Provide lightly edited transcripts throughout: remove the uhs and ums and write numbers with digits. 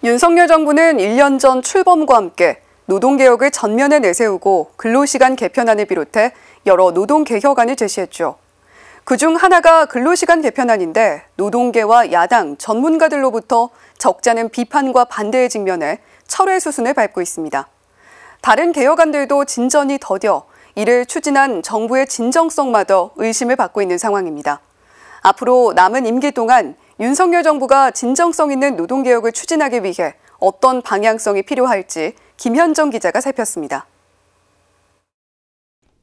윤석열 정부는 1년 전 출범과 함께 노동개혁을 전면에 내세우고 근로시간 개편안을 비롯해 여러 노동개혁안을 제시했죠. 그중 하나가 근로시간 개편안인데 노동계와 야당, 전문가들로부터 적잖은 비판과 반대의 직면에 철회 수순을 밟고 있습니다. 다른 개혁안들도 진전이 더뎌 이를 추진한 정부의 진정성마저 의심을 받고 있는 상황입니다. 앞으로 남은 임기 동안 윤석열 정부가 진정성 있는 노동개혁을 추진하기 위해 어떤 방향성이 필요할지 김현정 기자가 살폈습니다.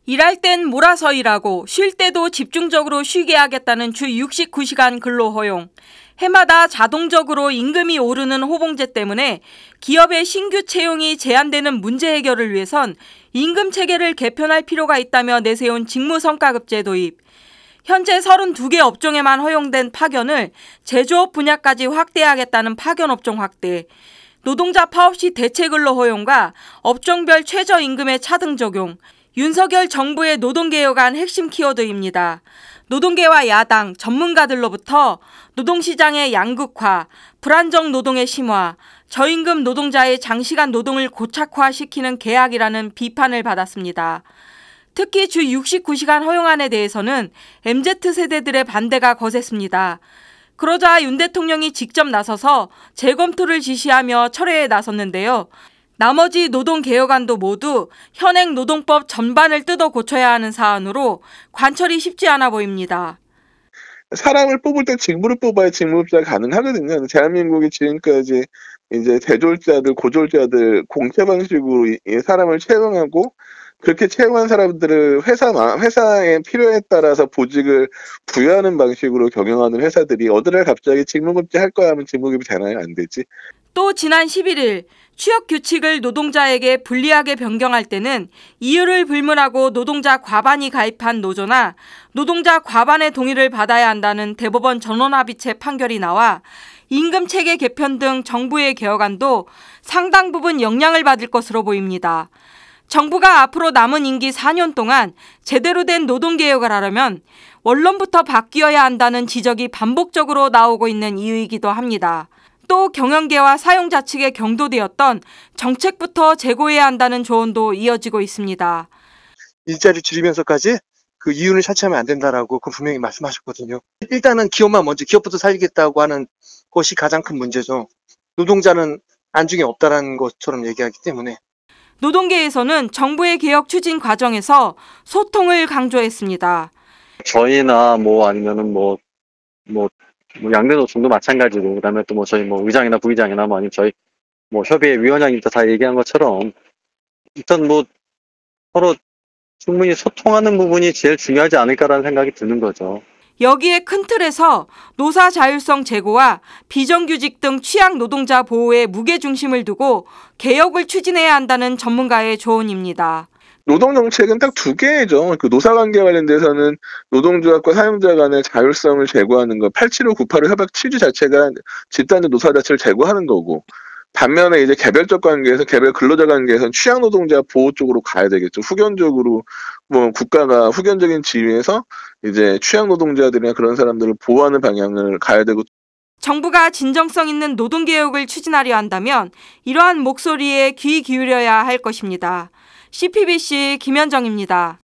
일할 땐 몰아서 일하고 쉴 때도 집중적으로 쉬게 하겠다는 주 69시간 근로 허용. 해마다 자동적으로 임금이 오르는 호봉제 때문에 기업의 신규 채용이 제한되는 문제 해결을 위해선 임금 체계를 개편할 필요가 있다며 내세운 직무성과급제 도입. 현재 32개 업종에만 허용된 파견을 제조업 분야까지 확대하겠다는 파견업종 확대. 노동자 파업 시 대체근로 허용과 업종별 최저임금의 차등 적용. 윤석열 정부의 노동개혁안 핵심 키워드입니다. 노동계와 야당, 전문가들로부터 노동시장의 양극화, 불안정 노동의 심화, 저임금 노동자의 장시간 노동을 고착화시키는 계약이라는 비판을 받았습니다. 특히 주 69시간 허용안에 대해서는 MZ세대들의 반대가 거셌습니다. 그러자 윤 대통령이 직접 나서서 재검토를 지시하며 철회에 나섰는데요. 나머지 노동개혁안도 모두 현행 노동법 전반을 뜯어 고쳐야 하는 사안으로 관철이 쉽지 않아 보입니다. 사람을 뽑을 때 직무를 뽑아야 직무급제가 가능하거든요. 대한민국이 지금까지 이제 대졸자들, 고졸자들 공채 방식으로 사람을 채용하고 그렇게 채용한 사람들을 회사의 필요에 따라서 보직을 부여하는 방식으로 경영하는 회사들이 어느 날 갑자기 직무급제 할 거야 하면 직무급이 되나요? 안 되지. 또 지난 11일 취업 규칙을 노동자에게 불리하게 변경할 때는 이유를 불문하고 노동자 과반이 가입한 노조나 노동자 과반의 동의를 받아야 한다는 대법원 전원합의체 판결이 나와 임금 체계 개편 등 정부의 개혁안도 상당 부분 영향을 받을 것으로 보입니다. 정부가 앞으로 남은 임기 4년 동안 제대로 된 노동개혁을 하려면 원론부터 바뀌어야 한다는 지적이 반복적으로 나오고 있는 이유이기도 합니다. 또 경영계와 사용자 측에 경도되었던 정책부터 재고해야 한다는 조언도 이어지고 있습니다. 일자리 줄이면서까지 그 이윤을 차치하면 안 된다라고 분명히 말씀하셨거든요. 일단은 기업부터 살리겠다고 하는 것이 가장 큰 문제죠. 노동자는 안중에 없다라는 것처럼 얘기하기 때문에. 노동계에서는 정부의 개혁 추진 과정에서 소통을 강조했습니다. 저희나 아니면은 양대노총도 마찬가지고, 그다음에 또 저희 의장이나 부의장이나 아니면 저희 협의회 위원장님도 다 얘기한 것처럼 일단 서로 충분히 소통하는 부분이 제일 중요하지 않을까라는 생각이 드는 거죠. 여기에 큰 틀에서 노사 자율성 제고와 비정규직 등 취약 노동자 보호에 무게중심을 두고 개혁을 추진해야 한다는 전문가의 조언입니다. 노동정책은 딱 두 개죠. 그 노사관계 관련돼서는 노동조합과 사용자 간의 자율성을 제고하는 거, 875, 985 협약 취지 자체가 집단적 노사 자체를 제고하는 거고, 반면에 이제 개별적 관계에서 개별 근로자 관계에서는 취약 노동자 보호 쪽으로 가야 되겠죠. 후견적으로 국가가 후견적인 지위에서 이제 취약 노동자들이나 그런 사람들을 보호하는 방향을 가야 되고. 정부가 진정성 있는 노동개혁을 추진하려 한다면 이러한 목소리에 귀 기울여야 할 것입니다. CPBC 김현정입니다.